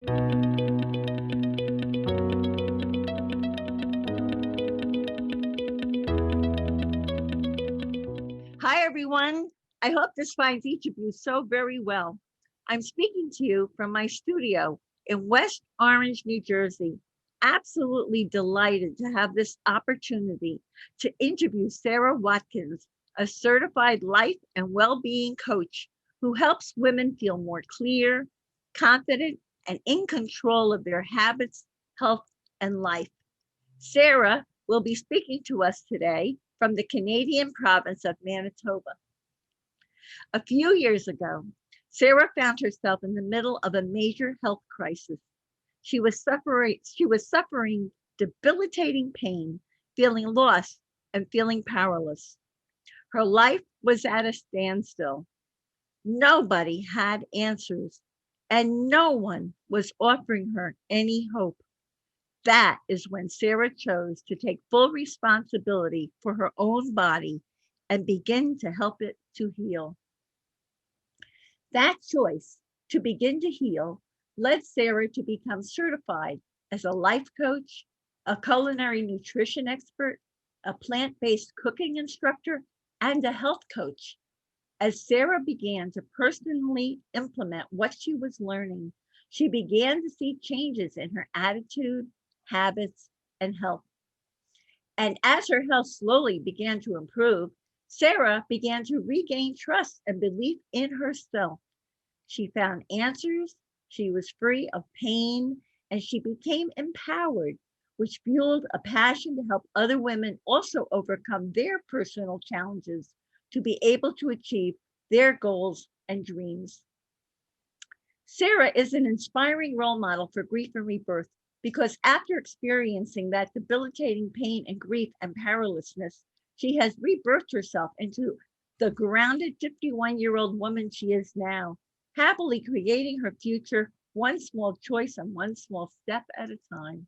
Hi, everyone. I hope this finds each of you so very well. I'm speaking to you from my studio in West Orange, New Jersey. Absolutely delighted to have this opportunity to interview Sarah Watkins, a certified life and well-being coach who helps women feel more clear, confident, and in control of their habits, health, and life. Sarah will be speaking to us today from the Canadian province of Manitoba. A few years ago, Sarah found herself in the middle of a major health crisis. She was suffering debilitating pain, feeling lost and feeling powerless. Her life was at a standstill. Nobody had answers, and no one was offering her any hope. That is when Sarah chose to take full responsibility for her own body and begin to help it to heal. That choice to begin to heal led Sarah to become certified as a life coach, a culinary nutrition expert, a plant-based cooking instructor, and a health coach. As Sarah began to personally implement what she was learning, she began to see changes in her attitude, habits, and health. And as her health slowly began to improve, Sarah began to regain trust and belief in herself. She found answers, she was free of pain, and she became empowered, which fueled a passion to help other women also overcome their personal challenges to be able to achieve their goals and dreams. Sarah is an inspiring role model for grief and rebirth because after experiencing that debilitating pain and grief and powerlessness, she has rebirthed herself into the grounded 51-year-old woman she is now, happily creating her future one small choice and one small step at a time.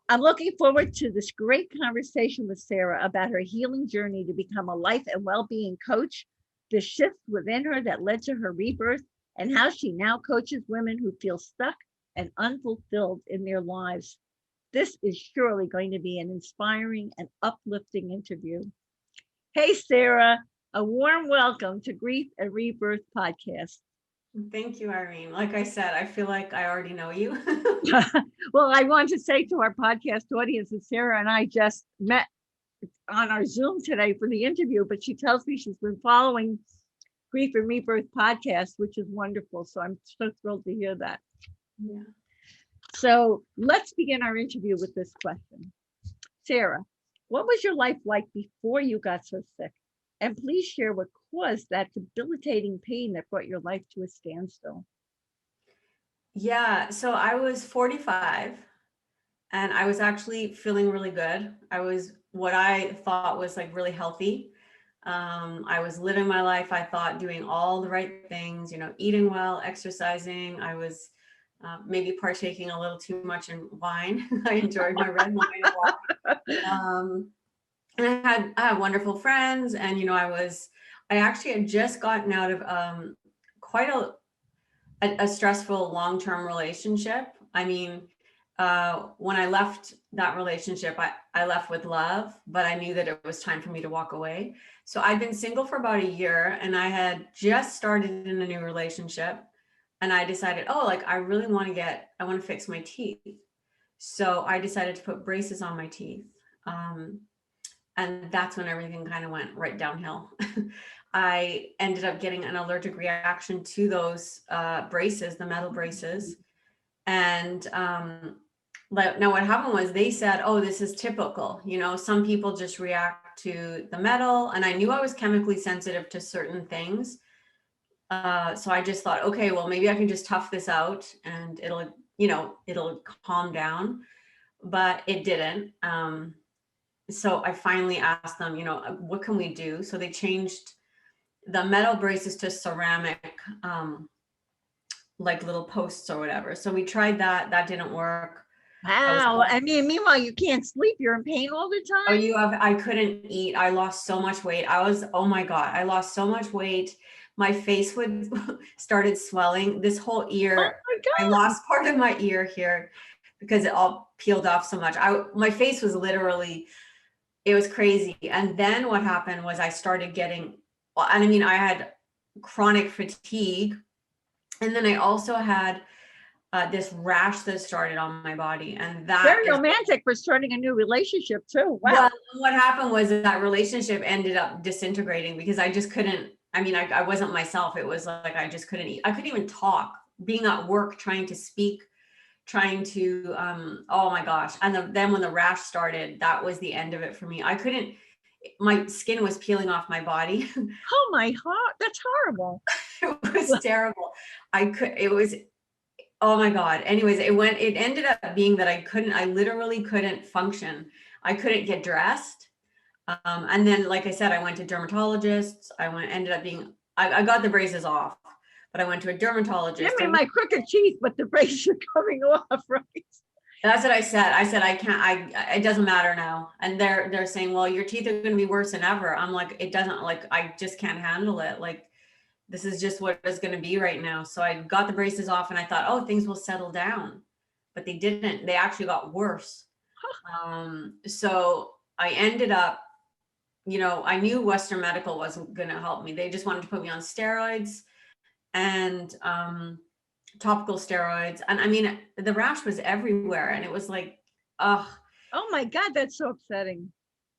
I'm looking forward to this great conversation with Sarah about her healing journey to become a life and well-being coach, the shift within her that led to her rebirth, and how she now coaches women who feel stuck and unfulfilled in their lives. This is surely going to be an inspiring and uplifting interview. Hey, Sarah, a warm welcome to Grief and Rebirth podcast. Thank you, Irene. Like I said, I feel like I already know you. Well, I want to say to our podcast audience that Sarah and I just met on our Zoom today for the interview, but she tells me she's been following Grief and Rebirth podcast, which is wonderful. So I'm so thrilled to hear that. Yeah. So let's begin our interview with this question. Sarah, what was your life like before you got so sick? And please share what caused that debilitating pain that brought your life to a standstill. Yeah. So I was 45 and I was actually feeling really good. I was what I thought was like really healthy. I was living my life, I thought, doing all the right things, eating well, exercising. I was maybe partaking a little too much in wine. I enjoyed my red wine a lot. And I had wonderful friends, and I actually had just gotten out of quite a stressful long-term relationship. I mean, when I left that relationship, I left with love, but I knew that it was time for me to walk away. So I'd been single for about a year, and I had just started in a new relationship, and I decided, I really want to fix my teeth. So I decided to put braces on my teeth. And that's when everything kind of went right downhill. I ended up getting an allergic reaction to those braces, the metal braces. And now what happened was they said, oh, this is typical. Some people just react to the metal. And I knew I was chemically sensitive to certain things. So I just thought, okay, well, maybe I can just tough this out and it'll calm down. But it didn't. So I finally asked them, what can we do? So they changed the metal braces to ceramic, like little posts or whatever. So we tried that. That didn't work. Wow. I mean, meanwhile, you can't sleep. You're in pain all the time. I couldn't eat. I lost so much weight. Oh my God, I lost so much weight. my face would started swelling. This whole Oh ear, my I God. lost part of my ear here because it all peeled off so much. My face was literally, it was crazy. And then what happened was I started getting, and I mean, I had chronic fatigue. And then I also had this rash that started on my body. And that Very is, romantic for starting a new relationship too. well, Wow. what happened was that relationship ended up disintegrating because I just couldn't, I mean, I wasn't myself. It was like, I just couldn't eat. I couldn't even talk, being at work, trying to speak, trying to, oh my gosh. And then when the rash started, that was the end of it for me. I couldn't, my skin was peeling off my body. Oh my heart. That's horrible. It was terrible. It was, oh my God. Anyways, it ended up being that I literally couldn't function. I couldn't get dressed. And then, like I said, I went to dermatologists. I got the braces off, but I went to a dermatologist. Give me my crooked teeth, but the braces are coming off, right? That's what I said. I said, I can't, it doesn't matter now. And they're saying, well, your teeth are going to be worse than ever. I'm like, it doesn't, like, I just can't handle it. Like, this is just what it's going to be right now. So I got the braces off and I thought, oh, things will settle down, but they didn't. They actually got worse. So I ended up, I knew Western medical wasn't going to help me. They just wanted to put me on steroids and topical steroids. And I mean, the rash was everywhere. And it was like, oh my God, that's so upsetting.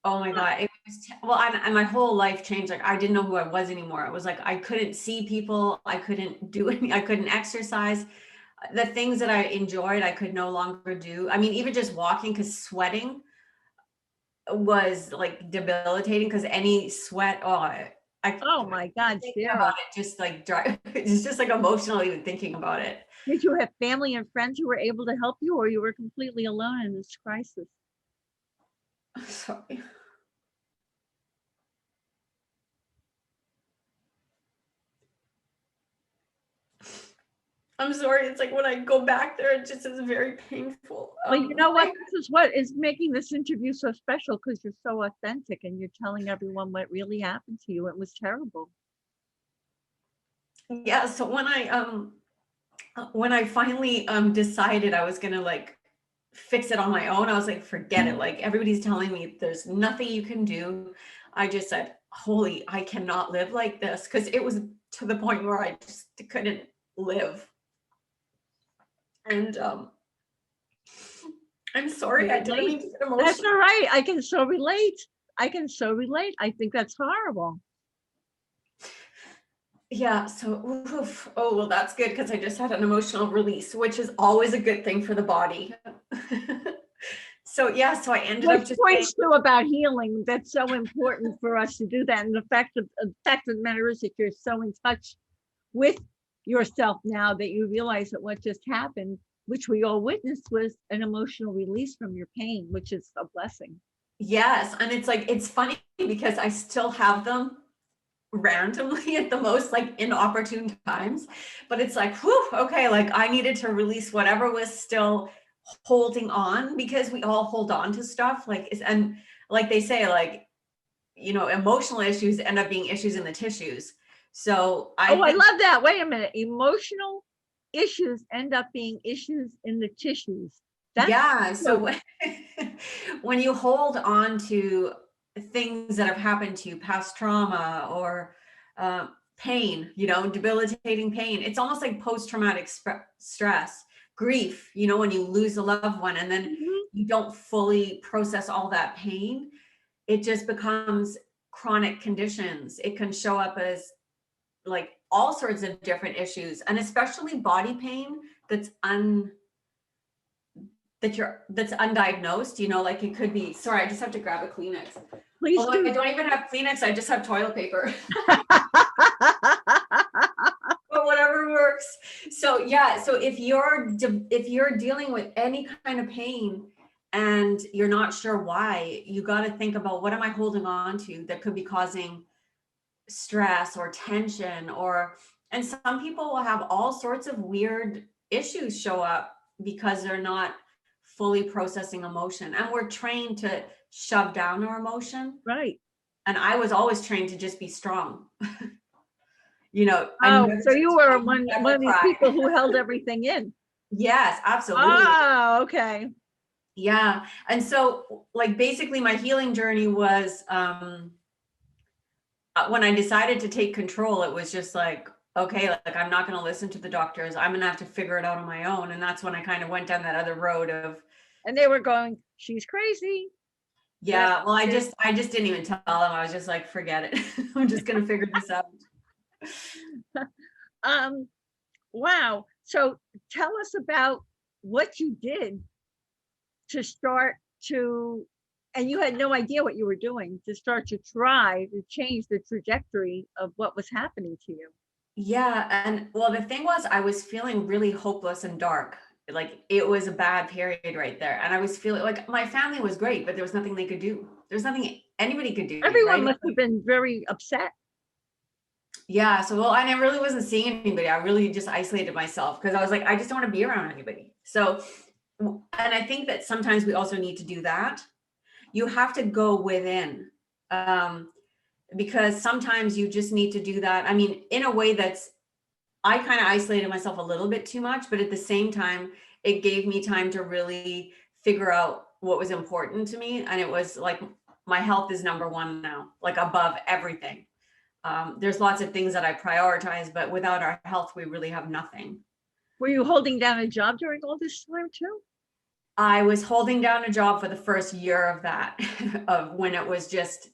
Oh my God. It was, well, and my whole life changed. Like, I didn't know who I was anymore. It was like, I couldn't see people. I couldn't do any, I couldn't exercise. The things that I enjoyed, I could no longer do. I mean, even just walking, because sweating was like debilitating, because any sweat, Oh my God, thinking Sarah. about it just like it's just like emotional even thinking about it. Did you have family and friends who were able to help you, or you were completely alone in this crisis? I'm sorry. I'm sorry. It's like when I go back there, it just is very painful. Well, you know what? This is what is making this interview so special, because you're so authentic and you're telling everyone what really happened to you. It was terrible. Yeah. So when I finally decided I was gonna like fix it on my own, I was like, forget it. Like, everybody's telling me there's nothing you can do. I just said, holy, I cannot live like this, because it was to the point where I just couldn't live. And I'm sorry, I didn't mean to get emotional. That's all right. I can so relate. I I think that's horrible. Yeah. So, oh, well, that's good, because I just had an emotional release, which is always a good thing for the body. So, yeah, so I ended up just points to about healing. That's so important for us to do that. And the fact of the matter is that you're so in touch with yourself now that you realize that what just happened, which we all witnessed, was an emotional release from your pain, which is a blessing. Yes. And it's like, it's funny because I still have them randomly at the most, like inopportune times, but it's like, whew, okay, like I needed to release whatever was still holding on, because we all hold on to stuff, like, and like they say, like, emotional issues end up being issues in the tissues. So I love that. Wait a minute. Emotional issues end up being issues in the tissues. So when you hold on to things that have happened to you, past trauma or pain, debilitating pain, it's almost like post-traumatic stress, grief, when you lose a loved one and then you don't fully process all that pain, it just becomes chronic conditions. It can show up as like all sorts of different issues, and especially body pain that's undiagnosed, like it could be, sorry, I just have to grab a Kleenex. Please Although I don't even have Kleenex, I just have toilet paper. But whatever works. So yeah, so if you're dealing with any kind of pain and you're not sure why, you got to think about, what am I holding on to that could be causing stress or tension, and some people will have all sorts of weird issues show up because they're not fully processing emotion, and we're trained to shove down our emotion. Right. And I was always trained to just be strong. I Oh, never, so you were I one never of these cried. people who held everything in. Yes, absolutely. Oh, okay. Yeah. And so like basically my healing journey was when I decided to take control, it was just like, okay, like I'm not going to listen to the doctors. I'm going to have to figure it out on my own. And that's when I kind of went down that other road of, And they were going, she's crazy. That yeah, well, I just didn't even tell them. I was just like, forget it. I'm just going to figure this out. um wow. So tell us about what you did to start to, and you had no idea what you were doing, to start to try to change the trajectory of what was happening to you. Yeah. And well, the thing was, I was feeling really hopeless and dark. Like it was a bad period right there. And I was feeling like my family was great, but there was nothing they could do. There's nothing anybody could do, Everyone right? must have been very upset. Yeah. So, well, I really wasn't seeing anybody. I really just isolated myself because I was like, I just don't want to be around anybody. So, and I think that sometimes we also need to do that. You have to go within. Because sometimes you just need to do that. I mean, in a way I kind of isolated myself a little bit too much, but at the same time, it gave me time to really figure out what was important to me. And it was like, my health is number one now, like above everything. There's lots of things that I prioritize, but without our health, we really have nothing. Were you holding down a job during all this time too? I was holding down a job for the first year of that, of when it was just,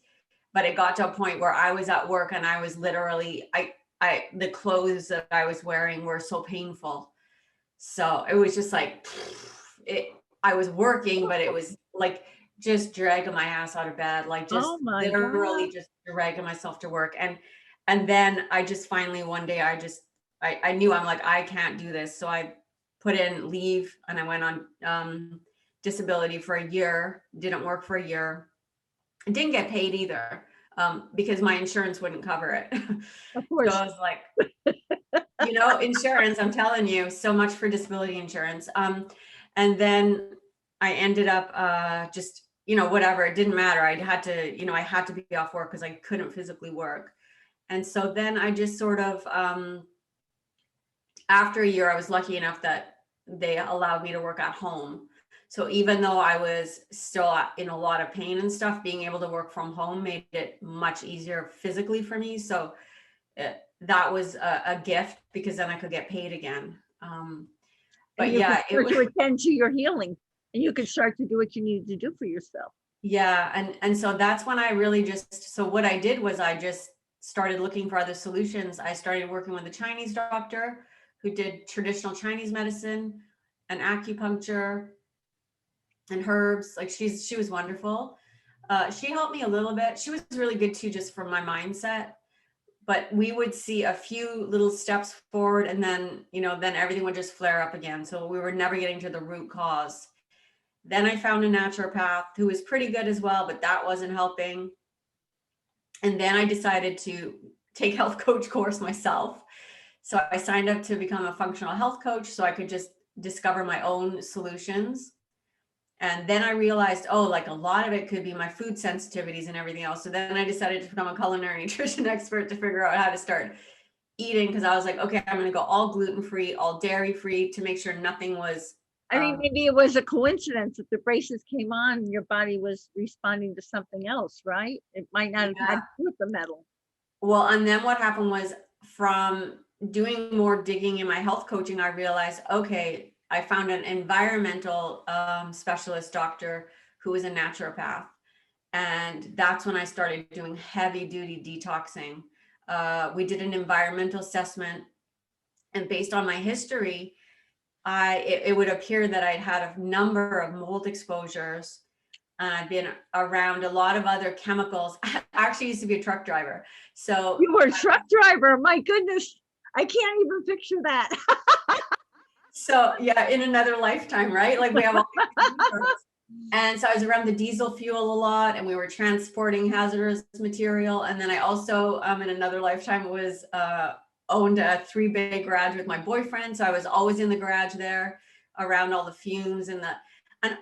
but it got to a point where I was at work and I was literally, the clothes that I was wearing were so painful. So it was just like, I was working, but it was like just dragging my ass out of bed, like just Oh my God. literally just dragging myself to work. And then I just finally one day I knew, I'm like, I can't do this. So I put in leave and I went on disability for a year, didn't work for a year. I didn't get paid either, because my insurance wouldn't cover it. Of So course. I was like, insurance, I'm telling you, so much for disability insurance. And then I ended up just, whatever, it didn't matter. I had to be off work because I couldn't physically work. And so then I just sort of, after a year, I was lucky enough that they allowed me to work at home. So even though I was still in a lot of pain and stuff, being able to work from home made it much easier physically for me. So that was a gift because then I could get paid again. And But you could yeah, start to attend to your healing, and you could start to do what you needed to do for yourself. yeah. And so that's when I really so what I did was I just started looking for other solutions. I started working with a Chinese doctor who did traditional Chinese medicine and acupuncture and herbs. Like she was wonderful. She helped me a little bit. She was really good too, just for my mindset. But we would see a few little steps forward and then, then everything would just flare up again. So we were never getting to the root cause. Then I found a naturopath who was pretty good as well, but that wasn't helping. And then I decided to take health coach course myself. So I signed up to become a functional health coach so I could just discover my own solutions. And then I realized, like a lot of it could be my food sensitivities and everything else. So then I decided to become a culinary nutrition expert to figure out how to start eating, because I was like, okay, I'm going to go all gluten-free, all dairy-free to make sure nothing was. I mean, maybe it was a coincidence that the braces came on and your body was responding to something else, right? It might not have had to do with the metal. Well, and then what happened was, from doing more digging in my health coaching, I realized, okay, I found an environmental specialist doctor who was a naturopath. And that's when I started doing heavy duty detoxing. We did an environmental assessment, and based on my history, it would appear that I'd had a number of mold exposures. And I've been around a lot of other chemicals. I actually used to be a truck driver. So you were a truck driver. My goodness. I can't even picture that. So yeah, in another lifetime, right? Like we have all and so I was around the diesel fuel a lot, and we were transporting hazardous material. And then I also, in another lifetime, was owned a 3-bay garage with my boyfriend. So I was always in the garage there, around all the fumes and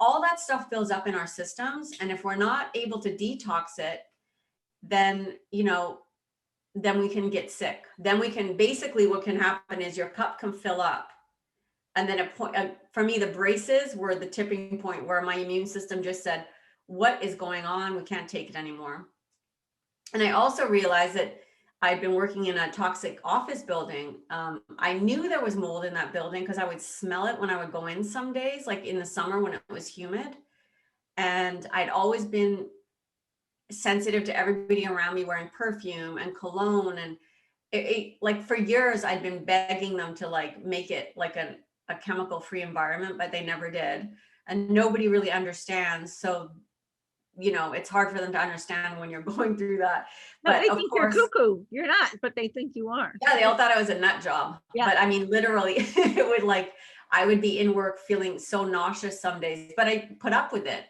all that stuff builds up in our systems. And if we're not able to detox it, then then we can get sick. Then we can, basically what can happen is your cup can fill up. And then for me, the braces were the tipping point where my immune system just said, what is going on? We can't take it anymore. And I also realized that I'd been working in a toxic office building. I knew there was mold in that building because I would smell it when I would go in some days, like in the summer when it was humid. And I'd always been sensitive to everybody around me wearing perfume and cologne. And like for years, I'd been begging them to like make it like a chemical free environment, but they never did. And nobody really understands. So, you know, it's hard for them to understand when you're going through that. No, But they of think course, you're cuckoo. You're not, but they think you are. yeah, they all thought I was a nut job. Yeah. But I mean, literally, it would like, I would be in work feeling so nauseous some days, but I put up with it.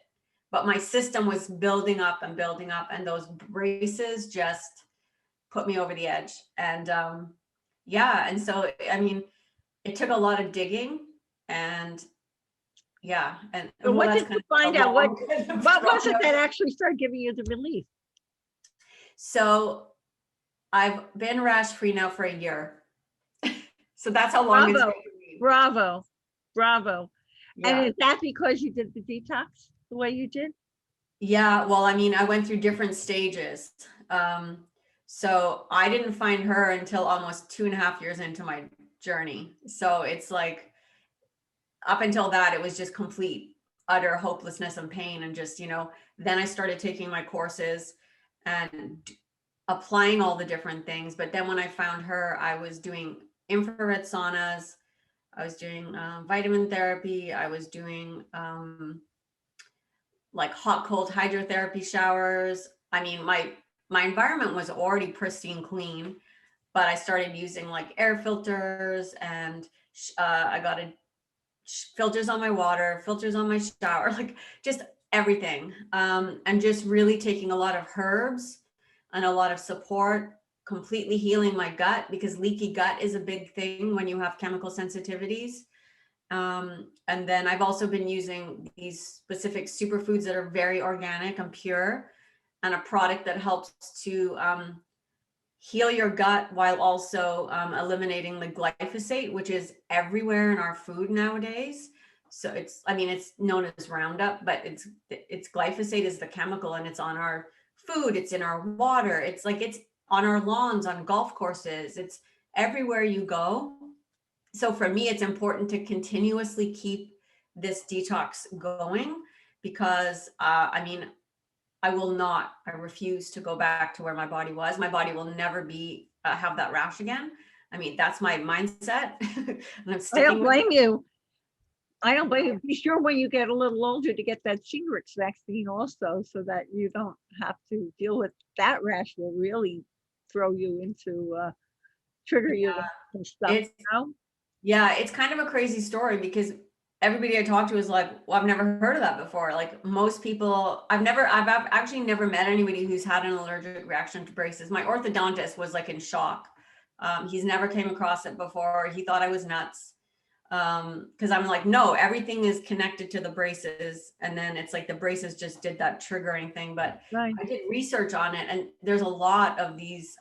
But my system was building up and building up, and those braces just put me over the edge. And yeah, and so, I mean, it took a lot of digging, and yeah. And So well, what that's did kind you of find a out? long What was it that actually started giving you the relief? So I've been rash free now for a year. So that's how long it's been for me. Bravo. Yeah. And is that because you did the detox the way you did? Yeah, well, I mean, I went through different stages. So I didn't find her until almost 2.5 years into my journey. So it's like, up until that, it was just complete, utter hopelessness and pain. And just, you know, then I started taking my courses and applying all the different things. But then when I found her, I was doing infrared saunas, I was doing vitamin therapy, I was doing like hot cold hydrotherapy showers. I mean, my environment was already pristine clean, but I started using like air filters, and I got filters on my water, filters on my shower, like just everything. And just really taking a lot of herbs and a lot of support, completely healing my gut, because leaky gut is a big thing when you have chemical sensitivities. And then I've also been using these specific superfoods that are very organic and pure, and a product that helps to heal your gut while also eliminating the glyphosate, which is everywhere in our food nowadays. So it's, I mean, it's known as Roundup, but it's glyphosate is the chemical, and it's on our food, it's in our water, it's like, it's on our lawns, on golf courses, it's everywhere you go. So for me, it's important to continuously keep this detox going, because I mean, I refuse to go back to where my body was. My body will never be, have that rash again. I mean, that's my mindset. And I'm I don't blame you. I don't blame you. Be sure when you get a little older to get that Shingrix vaccine also, so that you don't have to deal with that rash. Will really throw you into, trigger you with some stuff. It's, you know? Yeah, it's kind of a crazy story, because everybody I talk to is like, well, I've never heard of that before. Like most people, I've actually never met anybody who's had an allergic reaction to braces. My orthodontist was like in shock. He's never came across it before. He thought I was nuts. Because I'm like, no, everything is connected to the braces. And then it's like the braces just did that triggering thing. But right. I did research on it, and there's a lot of these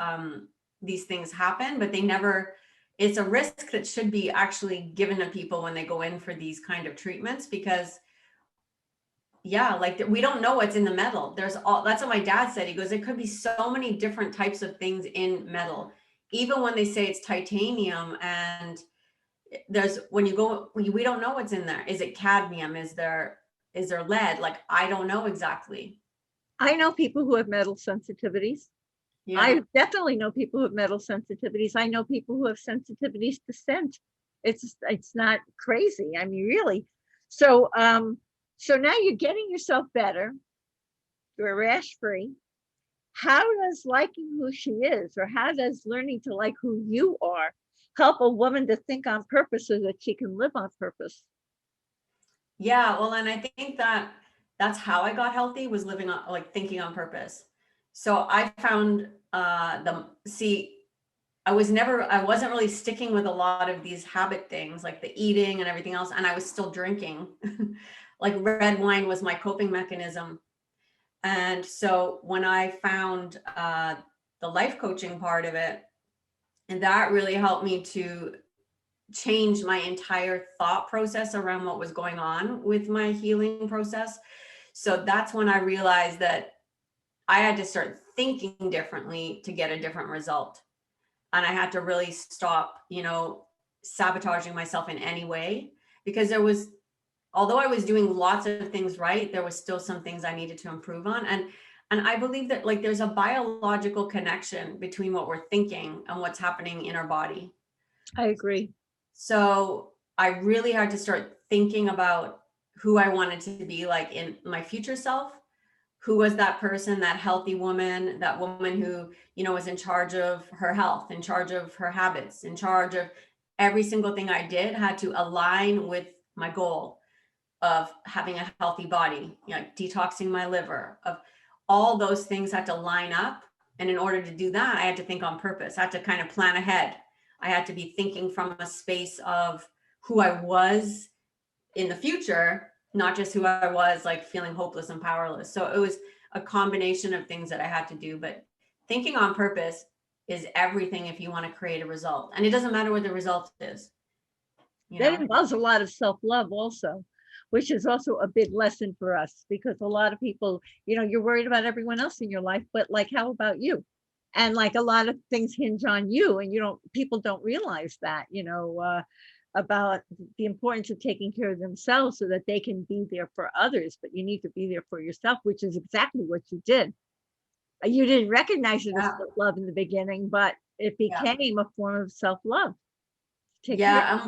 things happen, but they never, it's a risk that should be actually given to people when they go in for these kind of treatments, because yeah, like we don't know what's in the metal. That's what my dad said. He goes, there could be so many different types of things in metal, even when they say it's titanium, and we don't know what's in there. Is it cadmium? Is there lead? Like, I don't know exactly. I know people who have metal sensitivities. Yeah. I definitely know people who have metal sensitivities. I know people who have sensitivities to scent. It's not crazy. I mean, really. So so now you're getting yourself better. You're rash free. How does liking who she is, or how does learning to like who you are, help a woman to think on purpose so that she can live on purpose? Yeah, well, and I think that's how I got healthy, was living on, like, thinking on purpose. So I found I wasn't really sticking with a lot of these habit things, like the eating and everything else. And I was still drinking. Like red wine was my coping mechanism. And so when I found the life coaching part of it. And that really helped me to change my entire thought process around what was going on with my healing process. So that's when I realized that I had to start thinking differently to get a different result. And I had to really stop, sabotaging myself in any way, because although I was doing lots of things right, there was still some things I needed to improve on. And I believe that like there's a biological connection between what we're thinking and what's happening in our body. I agree. So I really had to start thinking about who I wanted to be like in my future self. Who was that person, that healthy woman, that woman who, was in charge of her health, in charge of her habits, in charge of every single thing I did had to align with my goal of having a healthy body, detoxing my liver, of all those things had to line up. And in order to do that, I had to think on purpose. I had to kind of plan ahead. I had to be thinking from a space of who I was in the future, not just who I was like feeling hopeless and powerless. So it was a combination of things that I had to do, but thinking on purpose is everything if you want to create a result. And it doesn't matter what the result is. That involves a lot of self-love also, which is also a big lesson for us, because a lot of people, you're worried about everyone else in your life, but like, how about you? And like a lot of things hinge on you, and people don't realize that, about the importance of taking care of themselves so that they can be there for others. But you need to be there for yourself, which is exactly what you did. You didn't recognize it as self-love in the beginning, but it became a form of self-love.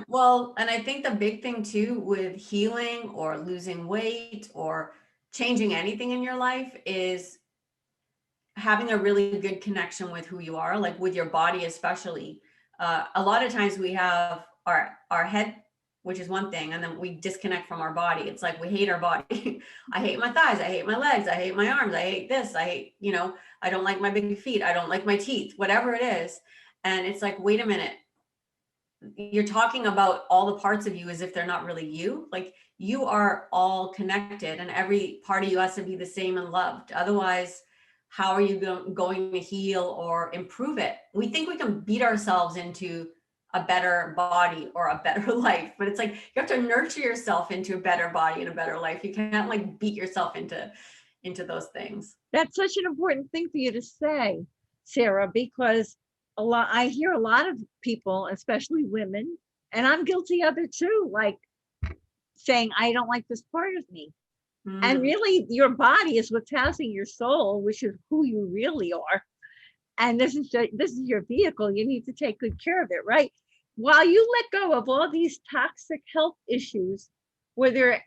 Well, and I think the big thing too with healing or losing weight or changing anything in your life is having a really good connection with who you are, like with your body, especially. A lot of times we have our head, which is one thing, and then we disconnect from our body. It's like we hate our body. I hate my thighs, I hate my legs, I hate my arms, I hate this, I hate, I don't like my big feet, I don't like my teeth, whatever it is. And it's like, wait a minute, you're talking about all the parts of you as if they're not really you. Like you are all connected, and every part of you has to be the same and loved. Otherwise, how are you going to heal or improve it? We think we can beat ourselves into a better body or a better life, but it's like you have to nurture yourself into a better body and a better life. You can't like beat yourself into those things. That's such an important thing for you to say, Sarah, because I hear a lot of people, especially women, and I'm guilty of it too, like saying, I don't like this part of me. And really, your body is what's housing your soul, which is who you really are. And this is your vehicle. You need to take good care of it, right? While you let go of all these toxic health issues, were there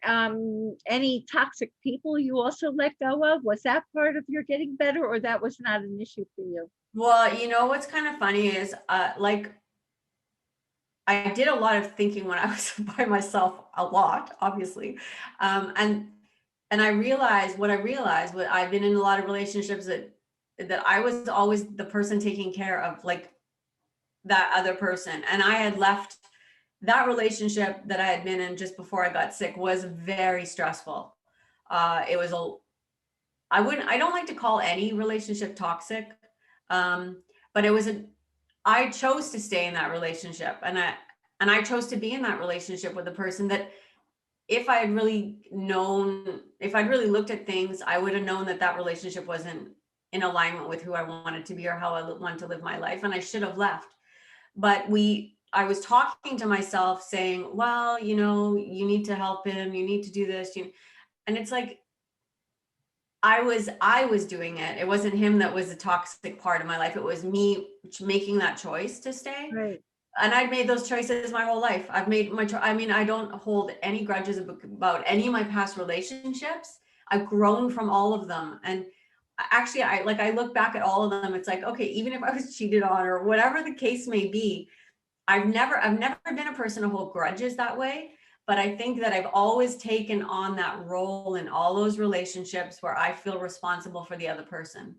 any toxic people you also let go of? Was that part of your getting better, or that was not an issue for you? Well, what's kind of funny is like I did a lot of thinking when I was by myself, a lot, obviously. And I realized what I've been in a lot of relationships that I was always the person taking care of like that other person. And I had left that relationship that I had been in just before I got sick was very stressful. It was I don't like to call any relationship toxic. But I chose to stay in that relationship, and I chose to be in that relationship with a person that if I'd really looked at things, I would have known that relationship wasn't in alignment with who I wanted to be or how I wanted to live my life, and I should have left. But I was talking to myself saying, well, you need to help him, you need to do this, and it's like, I was doing it. It wasn't him that was a toxic part of my life. It was me making that choice to stay. Right. And I've made those choices my whole life. I've made my I mean, I don't hold any grudges about any of my past relationships. I've grown from all of them. And actually, I look back at all of them. It's like, okay, even if I was cheated on or whatever the case may be, I've never been a person to hold grudges that way. But I think that I've always taken on that role in all those relationships where I feel responsible for the other person.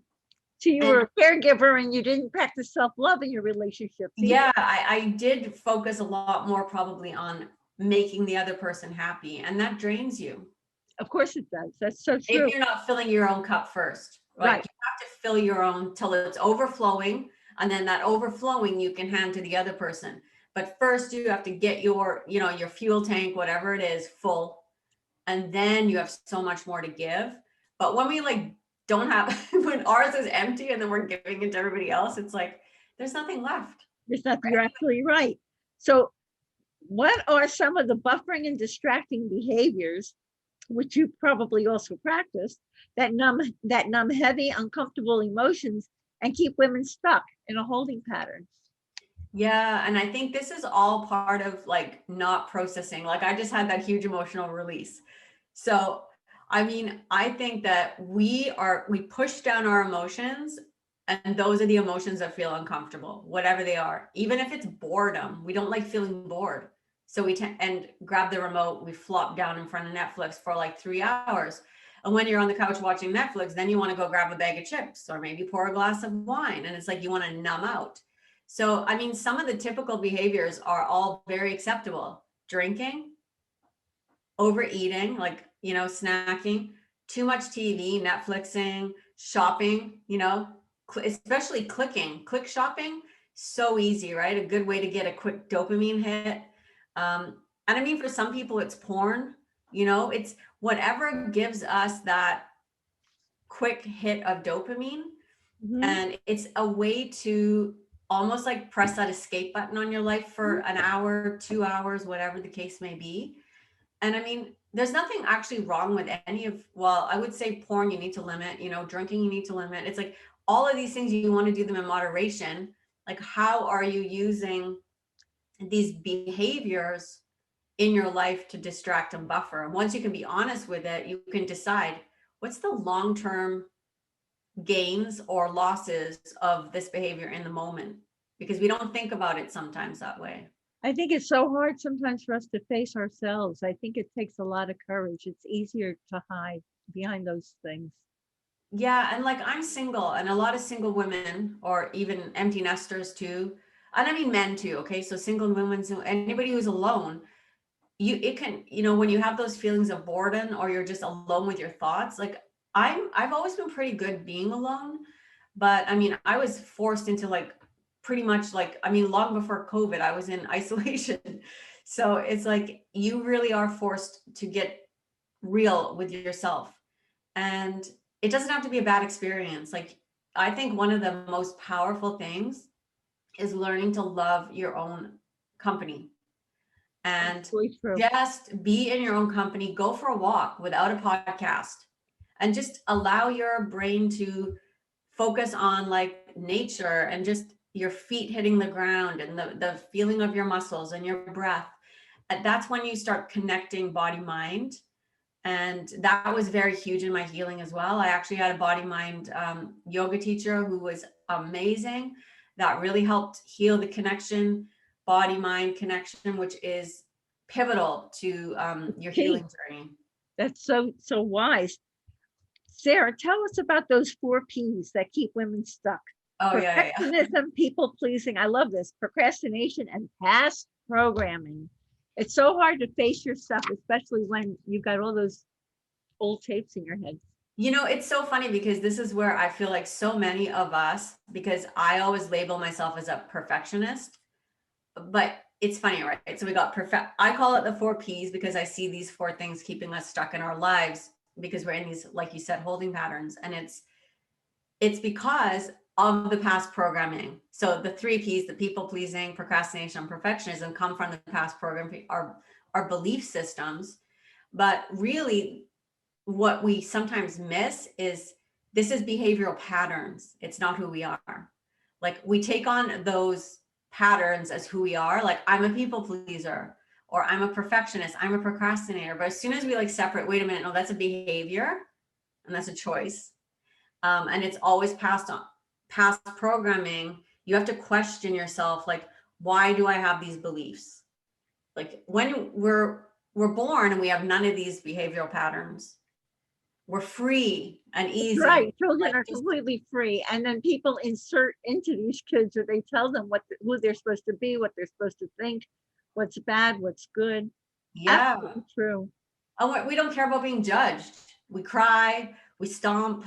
So you were a caregiver and you didn't practice self-love in your relationships. Yeah, I did focus a lot more probably on making the other person happy, and that drains you. Of course it does. That's so true. If you're not filling your own cup first. Like, right. You to fill your own till it's overflowing. And then that overflowing you can hand to the other person. But first you have to get your, your fuel tank, whatever it is, full. And then you have so much more to give. But when we like don't have, when ours is empty and then we're giving it to everybody else, it's like, there's nothing left. You're absolutely right. So what are some of the buffering and distracting behaviors, which you probably also practice, that numb heavy, uncomfortable emotions and keep women stuck in a holding pattern? Yeah. And I think this is all part of like not processing. Like I just had that huge emotional release. So, I mean, I think that we push down our emotions, and those are the emotions that feel uncomfortable, whatever they are. Even if it's boredom, we don't like feeling bored. So and grab the remote, we flop down in front of Netflix for like 3 hours. And when you're on the couch watching Netflix, then you want to go grab a bag of chips or maybe pour a glass of wine. And it's like you want to numb out. So, I mean, some of the typical behaviors are all very acceptable. Drinking, overeating, like, snacking, too much TV, Netflixing, shopping, especially click shopping. So easy, right? A good way to get a quick dopamine hit. And I mean, for some people, it's porn, it's whatever gives us that quick hit of dopamine. Mm-hmm. And it's a way to almost like press that escape button on your life for an hour, 2 hours, whatever the case may be. And I mean, there's nothing actually wrong with I would say porn, you need to limit, drinking, you need to limit. It's like all of these things, you want to do them in moderation. Like, how are you using these behaviors in your life to distract and buffer? And once you can be honest with it, you can decide what's the long-term gains or losses of this behavior in the moment, because we don't think about it sometimes that way. I think it's so hard sometimes for us to face ourselves. I think it takes a lot of courage. It's easier to hide behind those things. Yeah. And like, I'm single, and a lot of single women, or even empty nesters too. And I mean, men too. Okay. So single women, anybody who's alone, when you have those feelings of boredom, or you're just alone with your thoughts, like I've always been pretty good being alone, but I mean, I was forced into like, pretty much like, I mean, long before COVID, I was in isolation. So it's like, you really are forced to get real with yourself. And it doesn't have to be a bad experience. Like, I think one of the most powerful things is learning to love your own company. And just be in your own company, go for a walk without a podcast, and just allow your brain to focus on like nature and just your feet hitting the ground and the feeling of your muscles and your breath. And that's when you start connecting body mind. And that was very huge in my healing as well. I actually had a body mind yoga teacher who was amazing, that really helped heal the connection, body mind connection, which is pivotal to your healing journey. That's so wise. Sarah, tell us about those 4 P's that keep women stuck. Perfectionism, people pleasing. I love this. Procrastination and past programming. It's so hard to face your stuff, especially when you've got all those old tapes in your head. It's so funny, because this is where I feel like so many of us, because I always label myself as a perfectionist, but it's funny, right? So we got I call it the 4 P's, because I see these 4 things keeping us stuck in our lives, because we're in these, like you said, holding patterns. And it's because of the past programming. So the 3 P's, the people pleasing, procrastination, and perfectionism, come from the past program, our belief systems. But really, what we sometimes miss is this is behavioral patterns. It's not who we are. Like, we take on those patterns as who we are. Like, I'm a people pleaser, or I'm a perfectionist, I'm a procrastinator. But as soon as we like separate, wait a minute, no, that's a behavior and that's a choice. And it's always past programming. You have to question yourself, like, why do I have these beliefs? Like, when we're born and we have none of these behavioral patterns, we're free and easy. That's right. Children are completely free. And then people insert into these kids, or they tell them who they're supposed to be, what they're supposed to think, what's bad, what's good. Yeah. Absolutely true. And we don't care about being judged. We cry, we stomp,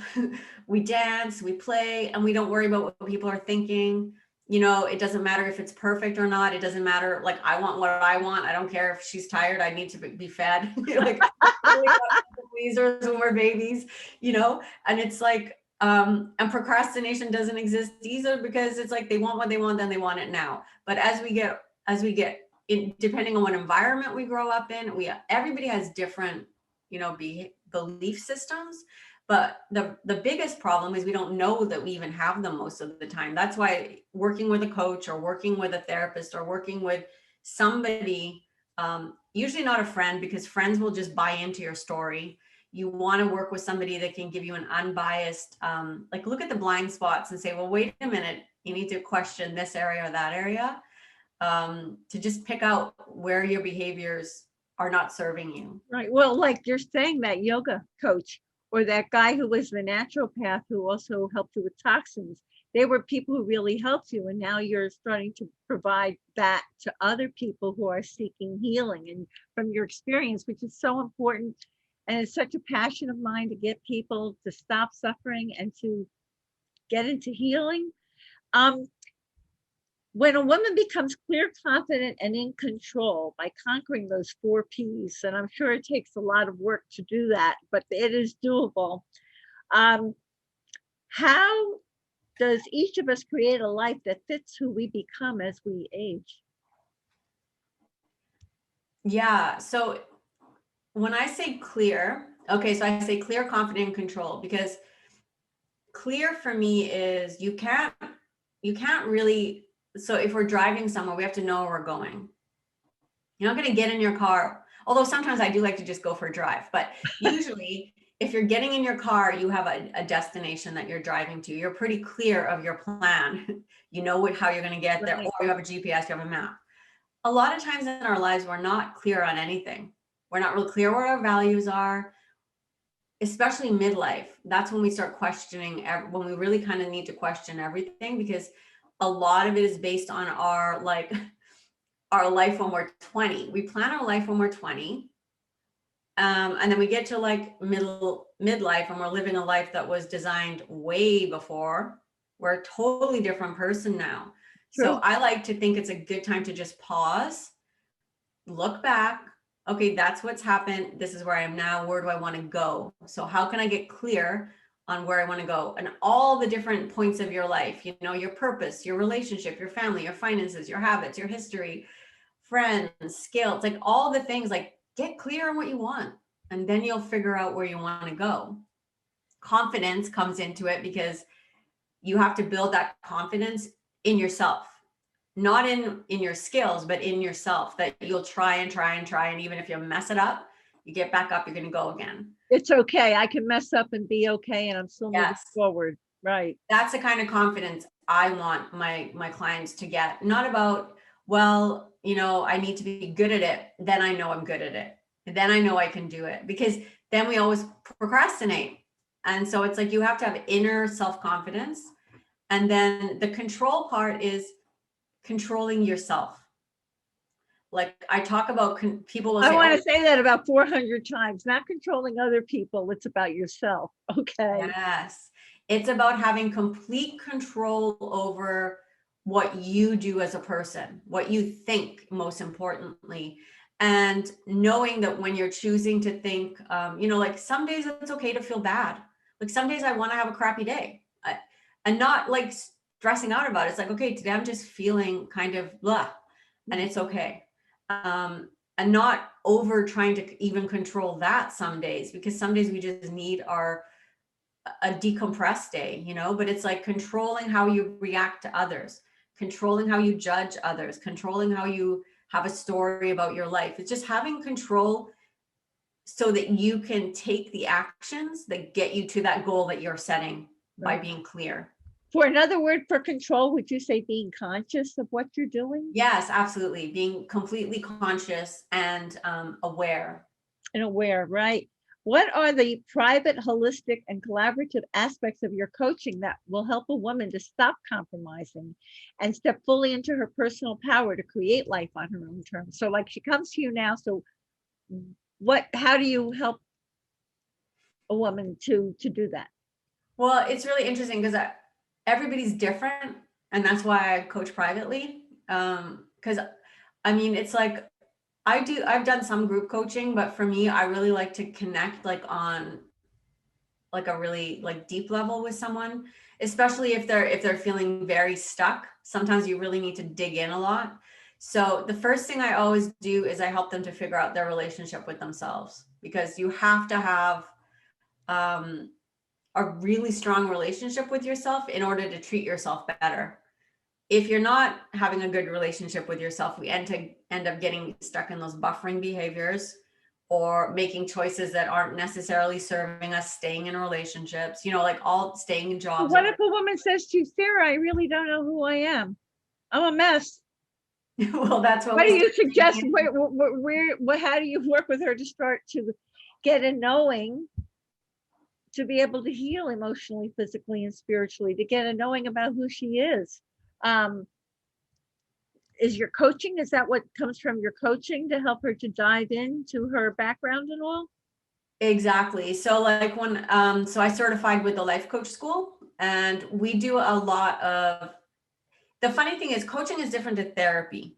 we dance, we play, and we don't worry about what people are thinking. You know, it doesn't matter if it's perfect or not. It doesn't matter. Like, I want what I want. I don't care if she's tired. I need to be fed. Like, pleasers when we're babies, you know? And it's like, and procrastination doesn't exist either, because it's like they want what they want, then they want it now. But as we get in, depending on what environment we grow up in, everybody has different, you know, belief systems. But the biggest problem is we don't know that we even have them most of the time. That's why working with a coach or working with a therapist or working with somebody, usually not a friend, because friends will just buy into your story. You want to work with somebody that can give you an unbiased, like, look at the blind spots and say, well, wait a minute, you need to question this area or that area, to just pick out where your behaviors are not serving you. Right. Well, like you're saying, that yoga coach or that guy who was the naturopath who also helped you with toxins, they were people who really helped you. And now you're starting to provide that to other people who are seeking healing, and from your experience, which is so important. And it's such a passion of mine to get people to stop suffering and to get into healing. When a woman becomes clear, confident, and in control by conquering those 4 P's, and I'm sure it takes a lot of work to do that, but it is doable. How does each of us create a life that fits who we become as we age? Yeah. So when I say clear, okay, so I say clear, confident, and control, because clear for me is you can't really, so if we're driving somewhere, we have to know where we're going. You're not going to get in your car, although sometimes I do like to just go for a drive, but usually if you're getting in your car, you have a destination that you're driving to. You're pretty clear of your plan. You know how you're going to get there, Right. or you have a GPS, you have a map. A lot of times in our lives, we're not clear on anything. We're not really clear what our values are, especially midlife. That's when we start questioning, when we really kind of need to question everything, because a lot of it is based on our life when we're 20. We plan our life when we're 20. And then we get to like midlife, and we're living a life that was designed way before. We're a totally different person now. True. So I like to think it's a good time to just pause, look back. Okay, that's what's happened. This is where I am now. Where do I want to go? So how can I get clear on where I want to go, and all the different points of your life, you know, your purpose, your relationship, your family, your finances, your habits, your history, friends, skills, like all the things. Like, get clear on what you want, and then you'll figure out where you want to go. Confidence comes into it, because you have to build that confidence in yourself, not in your skills, but in yourself, that you'll try and try and try. And even if you mess it up, you get back up, you're going to go again. It's okay. I can mess up and be okay, and I'm still moving forward. Right. That's the kind of confidence I want my clients to get. Not about, well, you know, I need to be good at it, then I know I'm good at it, then I know I can do it, because then we always procrastinate. And so it's like, you have to have inner self-confidence. And then the control part is controlling yourself. Like I talk about, people will say, I want to say that about 400 times, not controlling other people. It's about yourself. Okay. Yes. It's about having complete control over what you do as a person, what you think, most importantly, and knowing that when you're choosing to think, you know, like some days it's okay to feel bad. Like some days I want to have a crappy day, and not like stressing out about it. It's like, okay, today I'm just feeling kind of blah, and it's okay. And not over trying to even control that some days, because some days we just need a decompressed day, you know. But it's like controlling how you react to others, controlling how you judge others, controlling how you have a story about your life. It's just having control so that you can take the actions that get you to that goal that you're setting by being clear. For another word for control, would you say being conscious of what you're doing? Yes, absolutely. Being completely conscious and aware. And aware, right? What are the private, holistic, and collaborative aspects of your coaching that will help a woman to stop compromising and step fully into her personal power to create life on her own terms? So like she comes to you now, so how do you help a woman to do that? Well, it's really interesting because everybody's different, and that's why I coach privately. Because I mean, it's like I've done some group coaching, but for me, I really like to connect like on like a really like deep level with someone, especially if they're feeling very stuck. Sometimes you really need to dig in a lot. So the first thing I always do is I help them to figure out their relationship with themselves, because you have to have um, a really strong relationship with yourself in order to treat yourself better. If you're not having a good relationship with yourself, we end up getting stuck in those buffering behaviors or making choices that aren't necessarily serving us, staying in relationships, like all staying in Well, jobs. what if a woman says to you, Sarah, I really don't know who I am. I'm a mess. Well, that's what What we do you start suggest? digging How do you work with her to start to get a knowing, to be able to heal emotionally, physically, and spiritually, to get a knowing about who she is? Um, is your coaching, is that what comes from your coaching, to help her to dive into her background and all? Exactly. So like so I certified with the life coach school, and we do a lot of, the funny thing is coaching is different to therapy.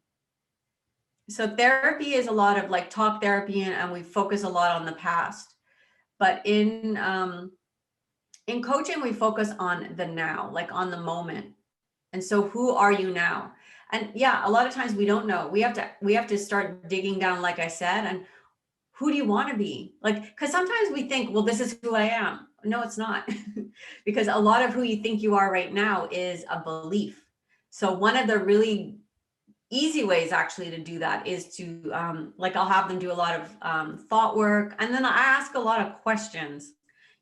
So therapy is a lot of like talk therapy, and we focus a lot on the past. But in coaching, we focus on the now, like on the moment. And so who are you now? And yeah, a lot of times we don't know. We have to start digging down, like I said, and who do you want to be? Like, because sometimes we think, well, this is who I am. No, it's not. Because a lot of who you think you are right now is a belief. So one of the really easy ways actually to do that is to like I'll have them do a lot of thought work, and then I ask a lot of questions.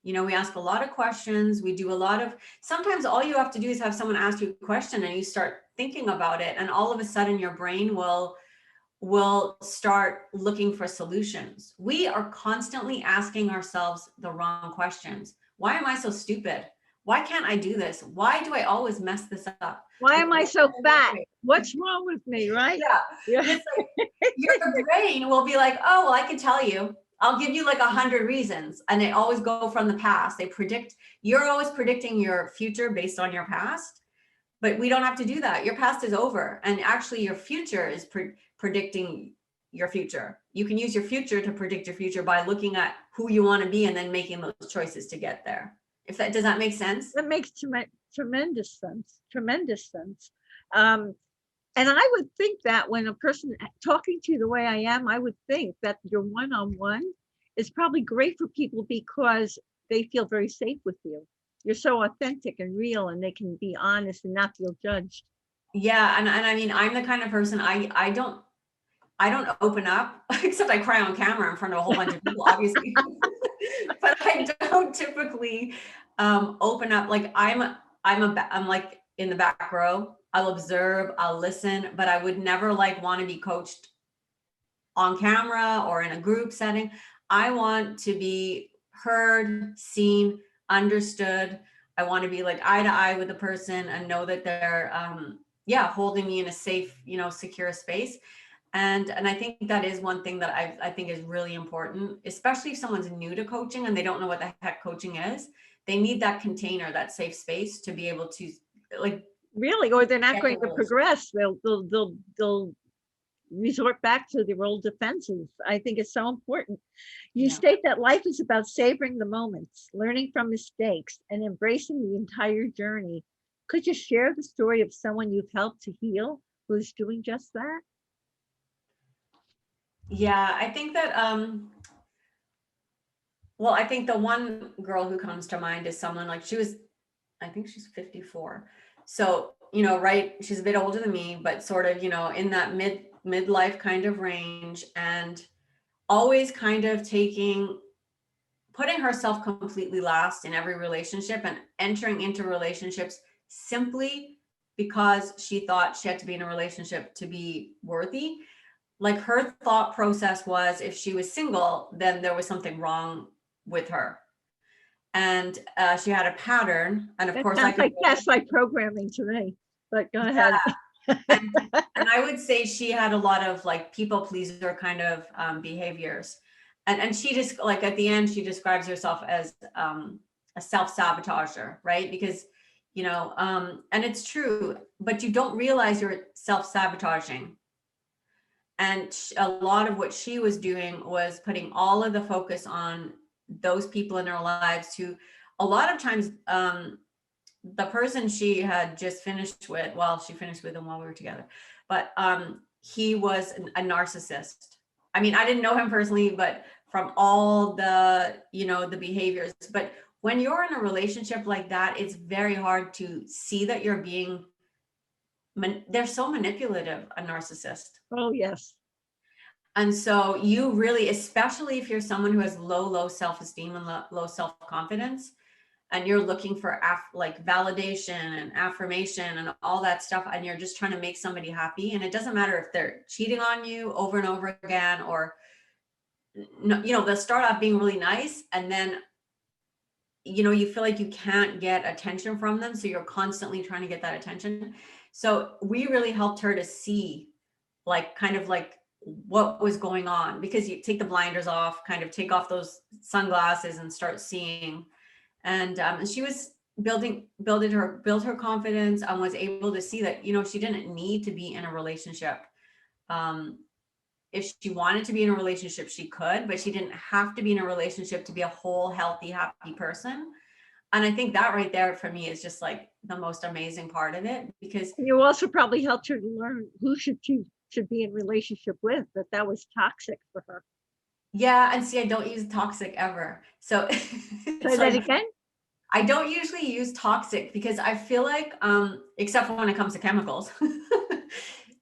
We ask a lot of questions. We do a lot of, sometimes all you have to do is have someone ask you a question and you start thinking about it, and all of a sudden your brain will start looking for solutions. We are constantly asking ourselves the wrong questions. Why am I so stupid? Why can't I do this? Why do I always mess this up? Why am I so fat? What's wrong with me, right? Yeah. Yeah. And it's like your brain will be like, oh, well, I can tell you. I'll give you like 100 reasons. And they always go from the past. You're always predicting your future based on your past, but we don't have to do that. Your past is over. And actually your future is predicting your future. You can use your future to predict your future by looking at who you want to be and then making those choices to get there. Does that make sense? That makes tremendous sense. Tremendous sense. And I would think that when a person talking to you the way I am, I would think that your one-on-one is probably great for people because they feel very safe with you. You're so authentic and real, and they can be honest and not feel judged. Yeah. And I mean, I'm the kind of person, I don't open up, except I cry on camera in front of a whole bunch of people, obviously. But I don't typically open up. Like I'm like in the back row. I'll observe, I'll listen, but I would never like want to be coached on camera or in a group setting. I want to be heard, seen, understood. I want to be like eye to eye with the person and know that they're holding me in a safe, secure space. And I think that is one thing that I think is really important, especially if someone's new to coaching and they don't know what the heck coaching is. They need that container, that safe space to be able to like, really, or they're not going to progress. They'll resort back to their old defenses. I think it's so important. You state that life is about savoring the moments, learning from mistakes, and embracing the entire journey. Could you share the story of someone you've helped to heal who's doing just that? Yeah, I think that well, I think the one girl who comes to mind is someone like I think she's 54. So, right, she's a bit older than me, but sort of, in that midlife kind of range, and always kind of putting herself completely last in every relationship and entering into relationships simply because she thought she had to be in a relationship to be worthy. Like her thought process was if she was single, then there was something wrong with her. And she had a pattern. And of course, that's like programming to me, but go ahead. And I would say she had a lot of like people pleaser kind of behaviors. and she just, like, at the end, she describes herself as a self-sabotager, right? Because, and it's true, but you don't realize you're self-sabotaging. And a lot of what she was doing was putting all of the focus on those people in her lives who, a lot of times, the person she had just finished with, well, she finished with him while we were together, but he was a narcissist. I mean, I didn't know him personally, but from all the, the behaviors. But when you're in a relationship like that, it's very hard to see that you're being, they're so manipulative, a narcissist. Oh, yes. And so you really, especially if you're someone who has low self-esteem and low self-confidence, and you're looking for like validation and affirmation and all that stuff, and you're just trying to make somebody happy, and it doesn't matter if they're cheating on you over and over again, or they'll start off being really nice, and then you feel like you can't get attention from them, so you're constantly trying to get that attention. So we really helped her to see, like, kind of like what was going on, because you take the blinders off, kind of take off those sunglasses and start seeing. And she was built her confidence, and was able to see that, she didn't need to be in a relationship. If she wanted to be in a relationship, she could, but she didn't have to be in a relationship to be a whole, healthy, happy person. And I think that right there for me is just like the most amazing part of it, because you also probably helped her to learn who should be in relationship with, that was toxic for her. Yeah. And see, I don't use toxic ever. So say that again? I don't usually use toxic, because I feel like, except for when it comes to chemicals,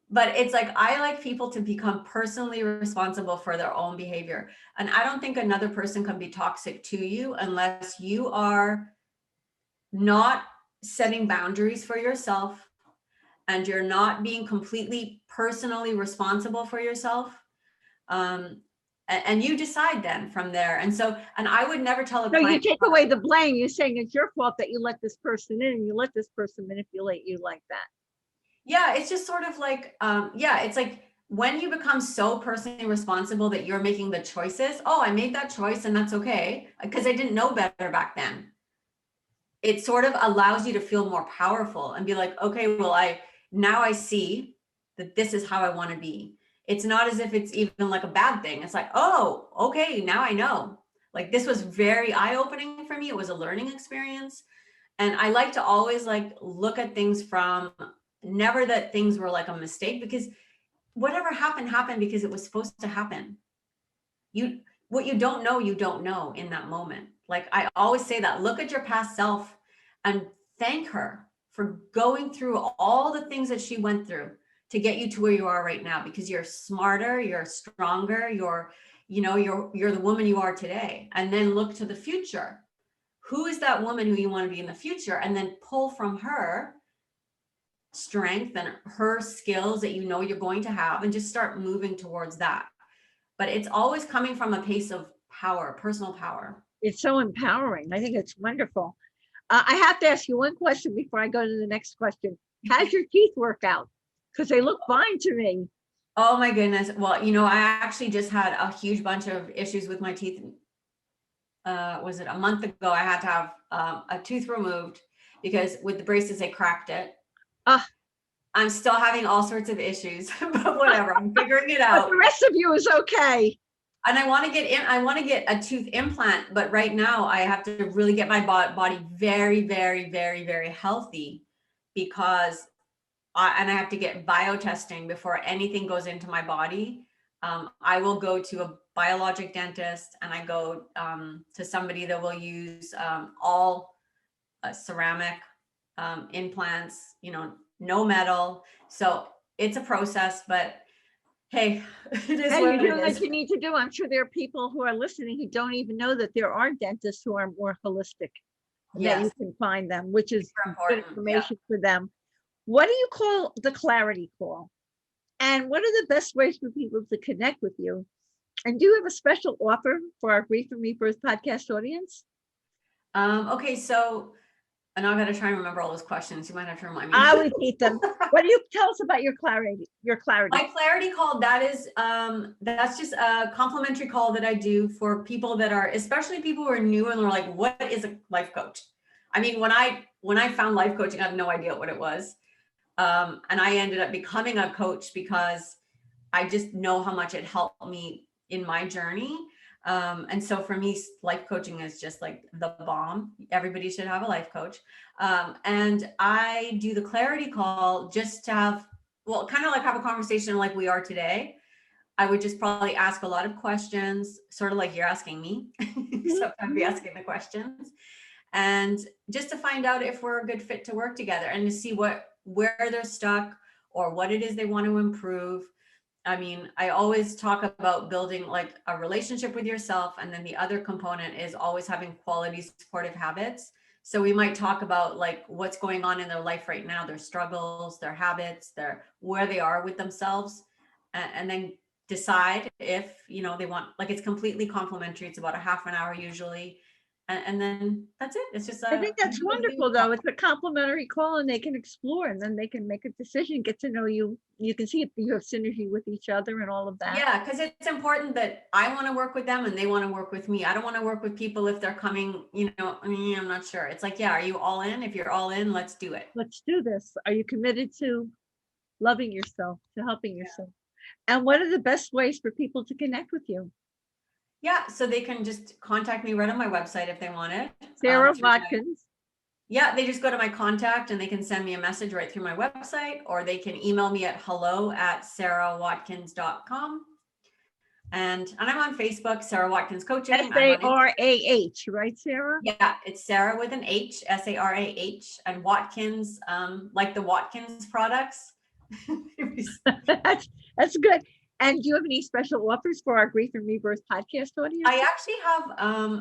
but it's like, I like people to become personally responsible for their own behavior. And I don't think another person can be toxic to you unless you are not setting boundaries for yourself, and you're not being completely personally responsible for yourself. And you decide then from there. And I would never tell a client. You take away the blame. You're saying it's your fault that you let this person in, and you let this person manipulate you like that. Yeah, it's just sort of like, it's like when you become so personally responsible that you're making the choices. Oh, I made that choice, and that's okay, because I didn't know better back then. It sort of allows you to feel more powerful and be like, okay, well, now I see that this is how I want to be. It's not as if it's even like a bad thing. It's like, oh, okay, now I know. Like, this was very eye-opening for me. It was a learning experience. And I like to always like look at things from, never that things were like a mistake, because whatever happened because it was supposed to happen. What you don't know in that moment. Like, I always say that, look at your past self and thank her for going through all the things that she went through to get you to where you are right now, because you're smarter, you're stronger, you're the woman you are today. And then look to the future. Who is that woman who you want to be in the future? And then pull from her strength and her skills that you're going to have, and just start moving towards that. But it's always coming from a place of power, personal power. It's so empowering. I think it's wonderful. I have to ask you one question before I go to the next question. How's your teeth work out? Because they look fine to me. Oh my goodness. Well, I actually just had a huge bunch of issues with my teeth. Was it a month ago? I had to have a tooth removed because with the braces, they cracked it. I'm still having all sorts of issues, but whatever, I'm figuring it out. But the rest of you is okay. And I want to get a tooth implant, but right now I have to really get my body very, very, very, very healthy, because I have to get biotesting before anything goes into my body. I will go to a biologic dentist, and I go to somebody that will use all ceramic implants, no metal. So it's a process, but hey, it is what it is. What you need to do. I'm sure there are people who are listening who don't even know that there are dentists who are more holistic. Yes. That you can find them, which is good information for them. What do you call the clarity call? And what are the best ways for people to connect with you? And do you have a special offer for our Grief and Rebirth podcast audience? Okay, so And now I got to try and remember all those questions. You might have to remind me. I'll repeat them. What do you tell us about your clarity? My clarity call, that's just a complimentary call that I do for people that are, especially people who are new and they're like, what is a life coach? I mean, when I found life coaching, I had no idea what it was. And I ended up becoming a coach because I just know how much it helped me in my journey. And so for me, life coaching is just like the bomb. Everybody should have a life coach. And I do the clarity call just to have, well, kind of like have a conversation like we are today. I would just probably ask a lot of questions, sort of like you're asking me, except I'd be asking the questions. And just to find out if we're a good fit to work together and to see where they're stuck or what it is they want to improve. I mean, I always talk about building like a relationship with yourself. And then the other component is always having quality supportive habits. So we might talk about like what's going on in their life right now, their struggles, their habits, where they are with themselves, and then decide if, they want, like, it's completely complimentary. It's about a half an hour usually. And then that's it. It's just I think that's wonderful, though. It's a complimentary call and they can explore and then they can make a decision, get to know you. You can see if you have synergy with each other and all of that. Yeah, because it's important that I want to work with them and they want to work with me. I don't want to work with people if they're coming, I'm not sure. It's like, yeah, are you all in? If you're all in, let's do it. Let's do this. Are you committed to loving yourself, to helping yourself? And what are the best ways for people to connect with you? Yeah, so they can just contact me right on my website if they want it. Sarah Watkins. Yeah, they just go to my contact and they can send me a message right through my website, or they can email me at hello@sarahwatkins.com. And I'm on Facebook, Sarah Watkins Coaching. SARAH, right, Sarah? Yeah, it's Sarah with an H, SARAH, and Watkins, like the Watkins products. That's good. And do you have any special offers for our Grief and Rebirth podcast audience? I actually have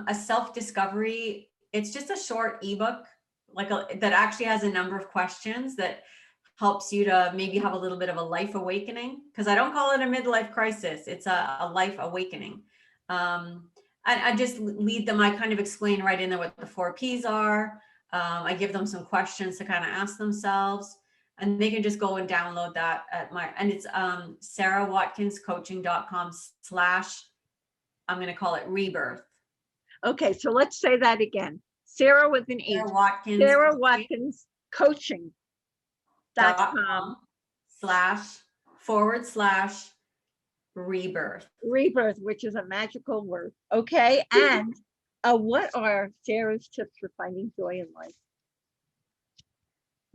a self-discovery. It's just a short ebook, that actually has a number of questions that helps you to maybe have a little bit of a life awakening. Because I don't call it a midlife crisis. It's a life awakening. I just lead them. I kind of explain right in there what the 4 Ps are. I give them some questions to kind of ask themselves. And they can just go and download that and it's sarahwatkinscoaching.com/ I'm going to call it Rebirth. Okay, so let's say that again. Sarah with an H. Sarah Watkins Coaching.com / Rebirth. Rebirth, which is a magical word. Okay, and what are Sarah's tips for finding joy in life?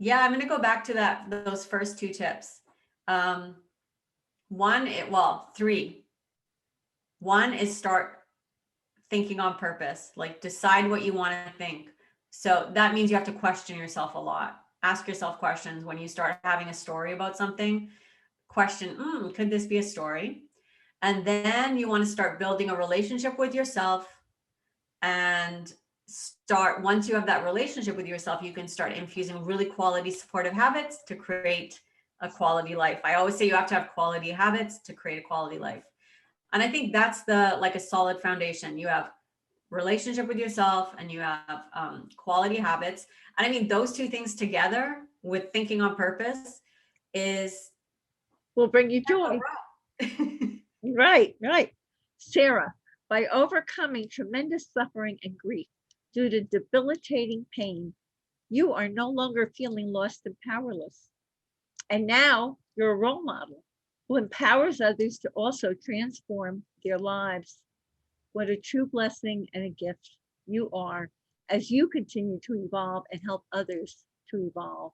Yeah, I'm going to go back to those first 2 tips. 3. One is start thinking on purpose, like decide what you want to think. So that means you have to question yourself a lot. Ask yourself questions when you start having a story about something. Question, could this be a story? And then you want to start building a relationship with yourself, and once you have that relationship with yourself, you can start infusing really quality supportive habits to create a quality life. I always say you have to have quality habits to create a quality life. And I think that's a solid foundation. You have relationship with yourself and you have quality habits. And I mean, those 2 things together with thinking on purpose will bring you joy. Right. Sarah, by overcoming tremendous suffering and grief due to debilitating pain, you are no longer feeling lost and powerless. And now you're a role model who empowers others to also transform their lives. What a true blessing and a gift you are as you continue to evolve and help others to evolve.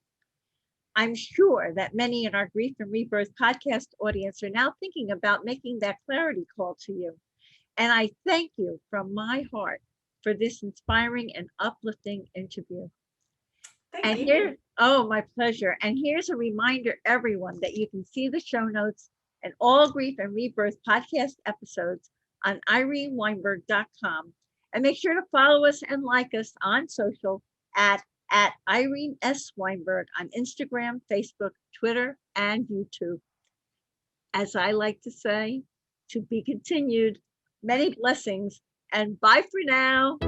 I'm sure that many in our Grief and Rebirth podcast audience are now thinking about making that clarity call to you. And I thank you from my heart for this inspiring and uplifting interview. Thank you. My pleasure. And here's a reminder, everyone, that you can see the show notes and all Grief and Rebirth podcast episodes on ireneweinberg.com. And make sure to follow us and like us on social at Irene S. Weinberg on Instagram, Facebook, Twitter, and YouTube. As I like to say, to be continued. Many blessings, and bye for now.